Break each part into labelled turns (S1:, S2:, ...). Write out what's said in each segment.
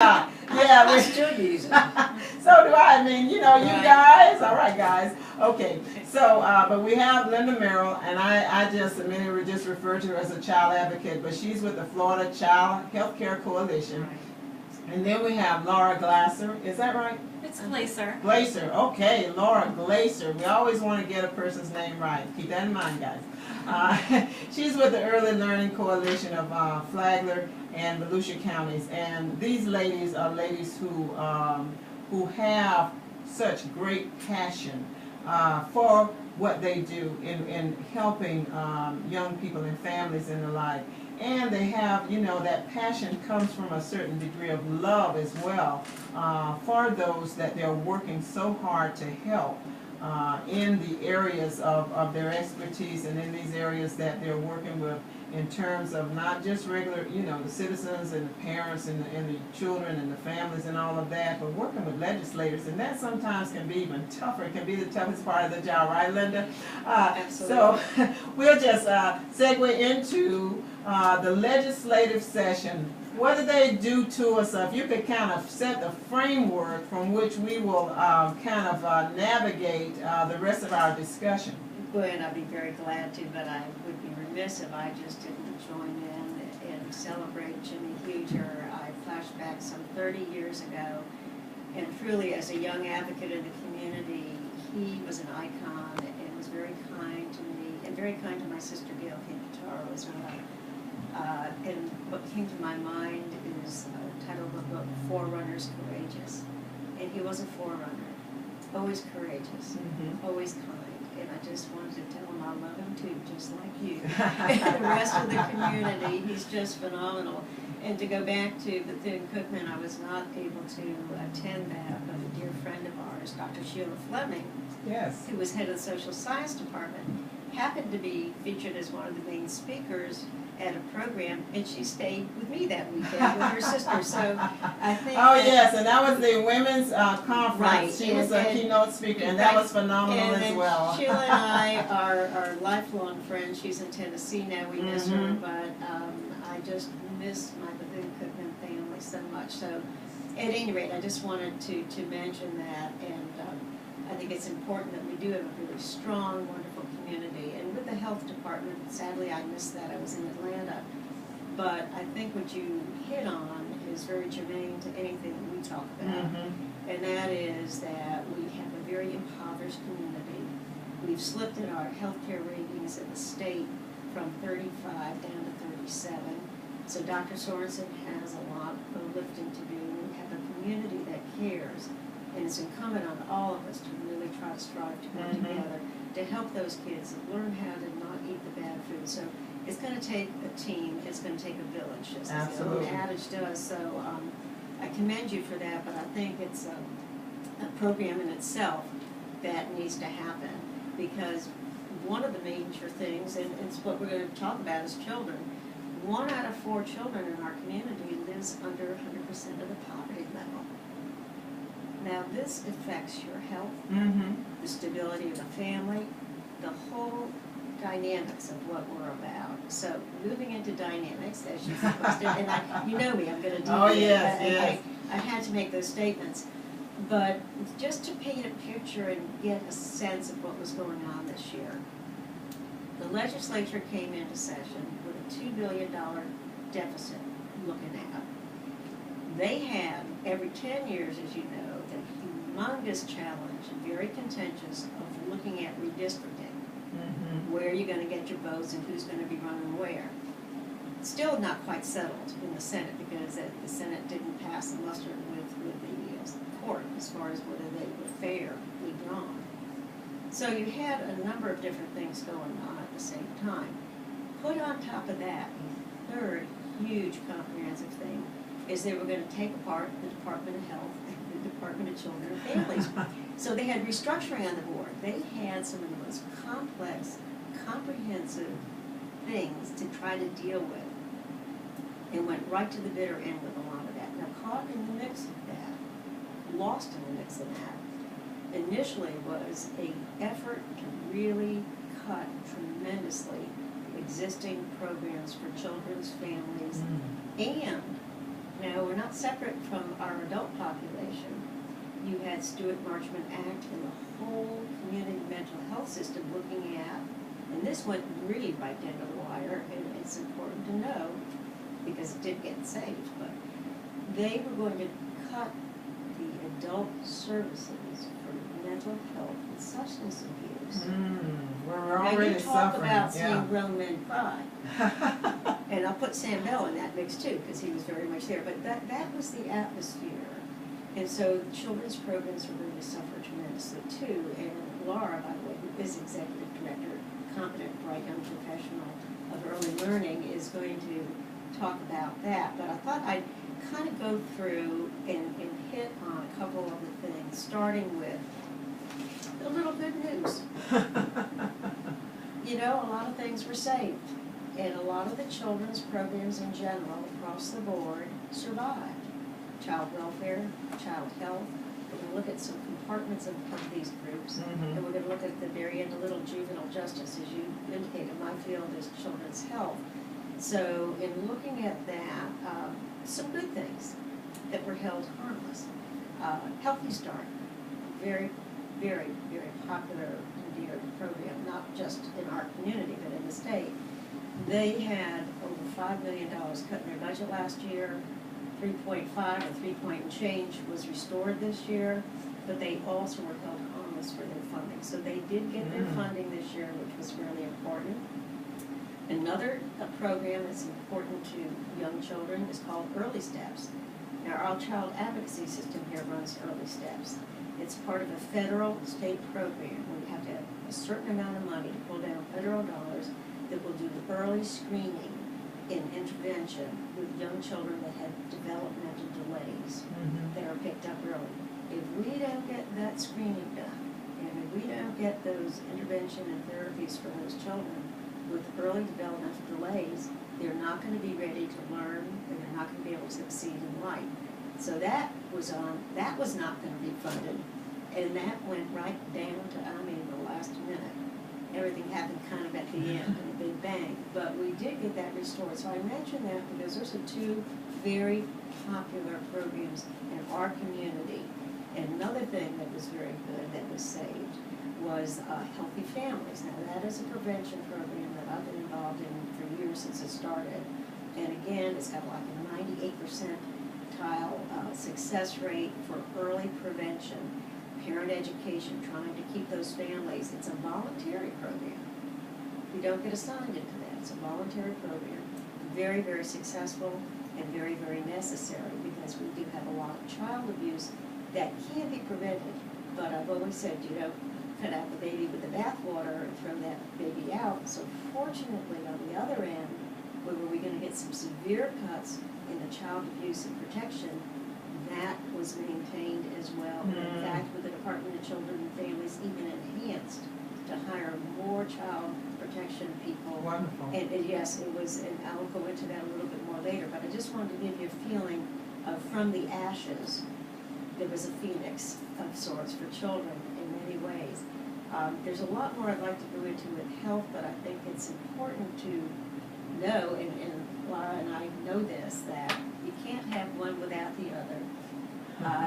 S1: Yeah,
S2: I still use it.
S1: so do I. I mean, you know, you guys. All right, guys. Okay. So, but we have Linda Merrell, and I just a minute we just referred to her as a child advocate, but she's with the Florida Child Healthcare Coalition.
S2: Right.
S1: And then we have Lara Glaser. Is that right?
S3: It's Glaser.
S1: Glaser. Okay, Lara Glaser. We always want to get a person's name right. Keep that in mind, guys. She's with the Early Learning Coalition of Flagler and Volusia counties, and these ladies are ladies who have such great passion for what they do in helping young people and families and the like. And they have, you know, that passion comes from a certain degree of love as well for those that they're working so hard to help in the areas of their expertise and in these areas that they're working with in terms of not just regular, you know, the citizens and the parents and the children and the families and all of that, but working with legislators, and that sometimes can be even tougher. It can be the toughest part of the job, right, Linda?
S2: Absolutely.
S1: So we'll just segue into the legislative session. What do they do to us? If you could kind of set the framework from which we will kind of navigate the rest of our discussion.
S2: Gwen, I'd be very glad to, but I would be remiss if I just didn't join in and celebrate Jimmy Huger. I flashed back some 30 years ago, and truly as a young advocate in the community, he was an icon and was very kind to me, and very kind to my sister Gail Cantaro as well. And what came to my mind is the title of the book, Forerunners Courageous. And he was a forerunner, always courageous, always kind. And I just wanted to tell him I love him too, just like you. And the rest of the community, he's just phenomenal. And to go back to Bethune-Cookman, I was not able to attend that, but a dear friend of ours, Dr. Sheila Fleming,
S1: Yes.
S2: who was head of the social science department, happened to be featured as one of the main speakers at a program, and she stayed with me that weekend with her sister. So I think.
S1: Oh yes, and that was the women's conference.
S2: Right.
S1: She was a keynote speaker, and that was phenomenal as well.
S2: Sheila and I are lifelong friends. She's in Tennessee now. We miss her, but I just miss my Bethune-Cookman family so much. So at any rate, I just wanted to mention that, and I think it's important that we do have a really strong, wonderful community. And with the health department, sadly I missed that. I was in Atlanta. But I think what you hit on is very germane to anything that we talk about. And that is that we have a very impoverished community. We've slipped in our healthcare ratings in the state from 35 down to 37. So Dr. Sorensen has a lot of lifting to do. We have a community that cares. And it's incumbent on all of us to really try to strive to come together to help those kids learn how to not eat the bad food. So it's going to take a team, it's going to take a village, just as the old adage does. So I commend you for that, but I think it's a program in itself that needs to happen, because one of the major things, and it's what we're going to talk about, is children. 1 out of 4 children in our community lives under 100% of the poverty level. Now this affects your health, the stability of the family, the whole dynamics of what we're about. So moving into dynamics, as you supposed to, and you know me, I'm going to do
S1: Oh yes, yes.
S2: I had to make those statements. But just to paint a picture and get a sense of what was going on this year, the legislature came into session with a $2 billion deficit looking at. They had, every 10 years, as you know, a humongous challenge, very contentious, of looking at redistricting. Where you're going to get your votes and who's going to be running where. Still not quite settled in the Senate, because the Senate didn't pass the muster with the court as far as whether they were fairly drawn. So you had a number of different things going on at the same time. Put on top of that, a third huge comprehensive thing is they were going to take apart the Department of Health and the Department of Children and Families. So they had restructuring on the board. They had some of the most complex, comprehensive things to try to deal with, and went right to the bitter end with a lot of that. Now, caught in the mix of that, lost in the mix of that, initially was an effort to really cut tremendously existing programs for children's families and Now, we're not separate from our adult population. You had Stewart Marchman Act and the whole community mental health system looking at, and this went really right down to the wire, and it's important to know because it did get saved, but they were going to cut the adult services for mental health and substance abuse.
S1: We're already
S2: now you talk
S1: suffering.
S2: about seeing grown men cry. And I'll put Sam Bell in that mix too, because he was very much there. But that was the atmosphere. And so children's programs are going to suffer tremendously too. And Lara, by the way, who is executive director, competent, bright young professional of early learning, is going to talk about that. But I thought I'd kind of go through and hit on a couple of the things, starting with a little good news. You know, a lot of things were saved, and a lot of the children's programs in general across the board survived. Child welfare, child health. We're going to look at some compartments of these groups, and we're going to look at the very end, a little juvenile justice, as you indicated. My field is children's health. So in looking at that, some good things that were held harmless. Healthy Start, very, very, very popular and dear program, not just in our community, but in the state. They had over $5 million cut in their budget last year. 3.5 or 3 point and change was restored this year, but they also were held harmless for their funding. So they did get their funding this year, which was really important. Another program that's important to young children is called Early Steps. Now, our child advocacy system here runs Early Steps. It's part of a federal state program where you have to have a certain amount of money to pull down federal dollars that will do the early screening in intervention with young children that have developmental delays that are picked up early. If we don't get that screening done, and if we don't get those intervention and therapies for those children with early developmental delays, they're not going to be ready to learn, and they're not going to be able to succeed in life. So that was not going to be funded, and that went right down to, the last minute. Everything happened kind of at the end in a big bang, but we did get that restored. So I mention that because those are two very popular programs in our community. And another thing that was very good that was saved was Healthy Families. Now that is a prevention program that I've been involved in for years since it started. And again, it's got like a 98% success rate for early prevention. Parent education, trying to keep those families. It's a voluntary program. You don't get assigned into that. It's a voluntary program. Very, very successful and very, very necessary because we do have a lot of child abuse that can be prevented. But I've always said, cut out the baby with the bathwater and throw that baby out. So fortunately, on the other end, where we're going to get some severe cuts in the child abuse and protection, that was maintained as well. In fact, with the Department of Children and Families even enhanced to hire more child protection people.
S1: Wonderful.
S2: And yes, it was, and I'll go into that a little bit more later, but I just wanted to give you a feeling of from the ashes, there was a phoenix of sorts for children in many ways. There's a lot more I'd like to go into with health, but I think it's important to know, and Lara and I know this, that you can't have one without the other.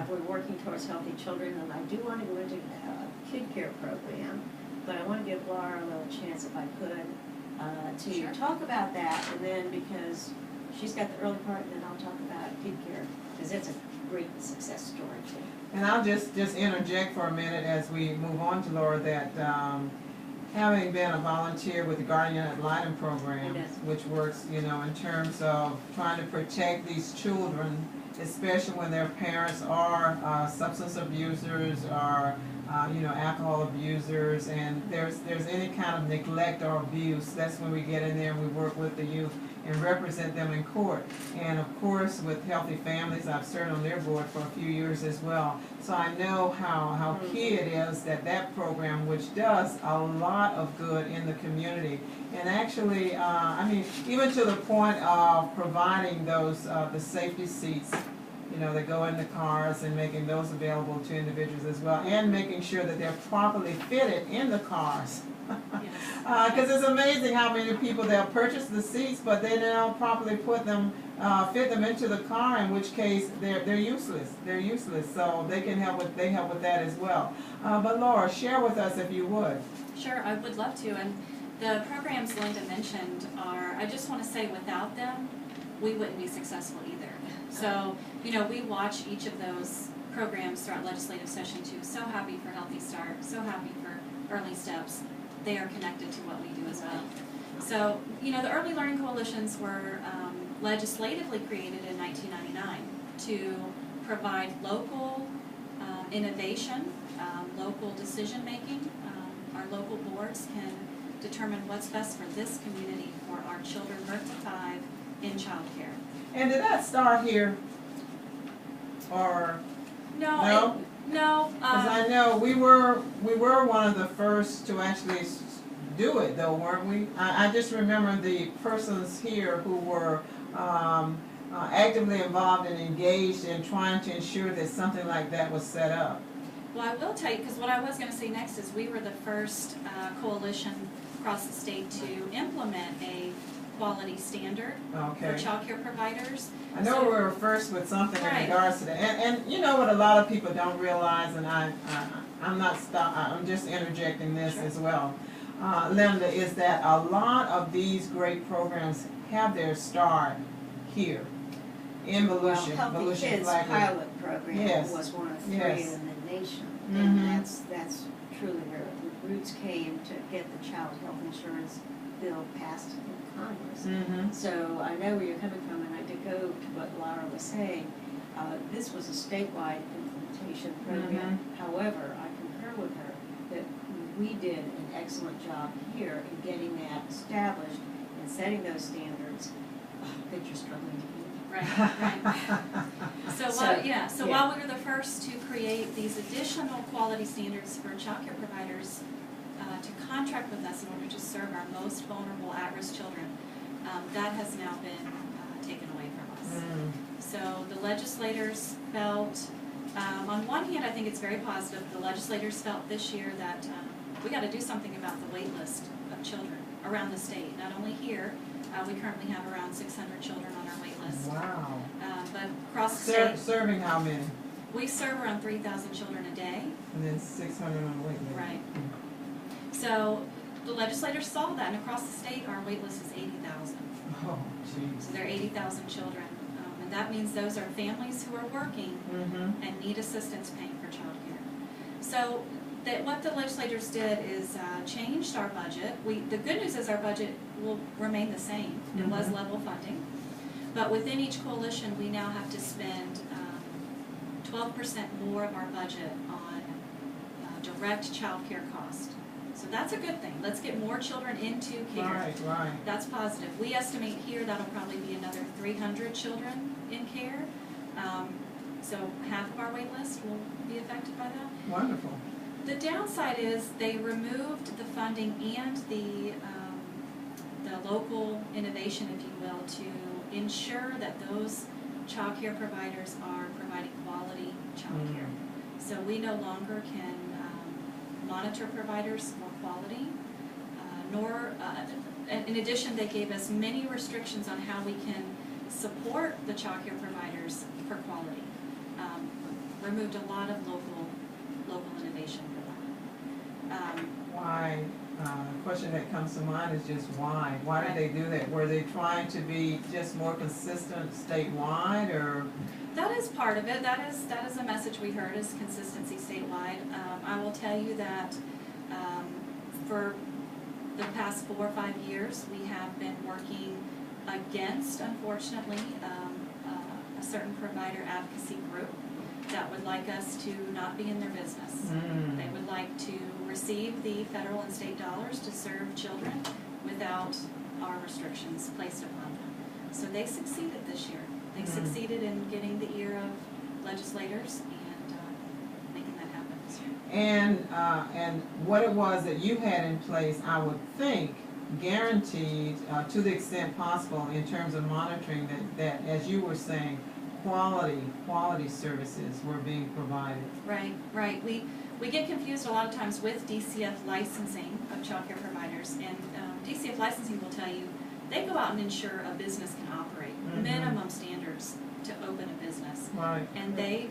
S2: We're working towards healthy children, and I do want to go into a kid care program, but I want to give Lara a little chance, if I could, to talk about that, and then because she's got the early part, and then I'll talk about kid care, because it's a great success story too.
S1: And I'll just interject for a minute as we move on to Laura that having been a volunteer with the Guardian Ad Litem program, which works, in terms of trying to protect these children, especially when their parents are substance abusers or alcohol abusers, and there's any kind of neglect or abuse. That's when we get in there and we work with the youth and represent them in court. And of course, with Healthy Families, I've served on their board for a few years as well. So I know how key it is that program, which does a lot of good in the community. And actually, even to the point of providing those the safety seats that go in the cars, and making those available to individuals as well, and making sure that they're properly fitted in the cars. Because it's amazing how many people, they'll purchase the seats, but they don't properly fit them into the car, in which case they're useless. They're useless. So they help with that as well. But Laura, share with us if you would.
S3: Sure, I would love to. And the programs Linda mentioned are, I just want to say, without them, we wouldn't be successful either. So, we watch each of those programs throughout legislative session too. So happy for Healthy Start, so happy for Early Steps. They are connected to what we do as well. So, the Early Learning Coalitions were legislatively created in 1999 to provide local innovation, local decision making. Our local boards can determine what's best for this community for our children birth to 5 in child care.
S1: And did that start here? Or
S3: No.
S1: Because I know we were one of the first to actually do it, though, weren't we? I just remember the persons here who were actively involved and engaged in trying to ensure that something like that was set up.
S3: Well, I will tell you, because what I was going to say next is we were the first coalition across the state to implement a quality standard for child care providers.
S1: I know we were first with something in regards to that. And you know what a lot of people don't realize, and I'm just interjecting this as well, Linda, is that a lot of these great programs have their start here in Volusia.
S2: Healthy Kids pilot program was one of 3 in the nation, and that's truly where the roots came to get the child health insurance bill passed in Congress. So I know where you're coming from, and I did go to what Lara was saying. This was a statewide implementation program. However, I concur with her that we did an excellent job here in getting that established and setting those standards that you're struggling to meet.
S3: Right. So while we were the first to create these additional quality standards for child care providers to contract with us in order to serve our most vulnerable at-risk children, that has now been taken away from us. So the legislators felt, on one hand, I think it's very positive. The legislators felt this year that we got to do something about the wait list of children around the state. Not only here, we currently have around 600 children on our wait list.
S1: Wow.
S3: But across the state,
S1: serving how many?
S3: we serve around 3,000 children a day.
S1: And then 600 on the wait list.
S3: Right. So the legislators saw that, and across the state, our wait list is 80,000.
S1: Oh, jeez.
S3: So there are 80,000 children. And that means those are families who are working and need assistance paying for child care. So what the legislators did is changed our budget. The good news is our budget will remain the same. It was level funding. But within each coalition, we now have to spend 12% more of our budget on direct child care cost. So that's a good thing. Let's get more children into care.
S1: Right.
S3: That's positive. We estimate here that'll probably be another 300 children in care. So half of our wait list will be affected by that.
S1: Wonderful.
S3: The downside is they removed the funding and the local innovation, if you will, to ensure that those child care providers are providing quality child care. So we no longer can monitor providers for quality, in addition, they gave us many restrictions on how we can support the child care providers for quality. Removed a lot of local innovation for that.
S1: Why? The question that comes to mind is just why? Why did they do that? Were they trying to be just more consistent statewide, or?
S3: That is part of it. That is a message we heard, is consistency statewide. I will tell you that for the past 4 or 5 years, we have been working against, unfortunately, a certain provider advocacy group that would like us to not be in their business. They would like to receive the federal and state dollars to serve children without our restrictions placed upon them. So they succeeded this year. They succeeded in getting the ear of legislators and making that happen this year.
S1: And what it was that you had in place, I would think, guaranteed to the extent possible in terms of monitoring that as you were saying, quality services were being provided.
S3: Right, right. We get confused a lot of times with DCF licensing of child care providers, and DCF licensing will tell you they go out and ensure a business can operate,
S1: Mhm.
S3: minimum standards to open a business,
S1: Right.
S3: and they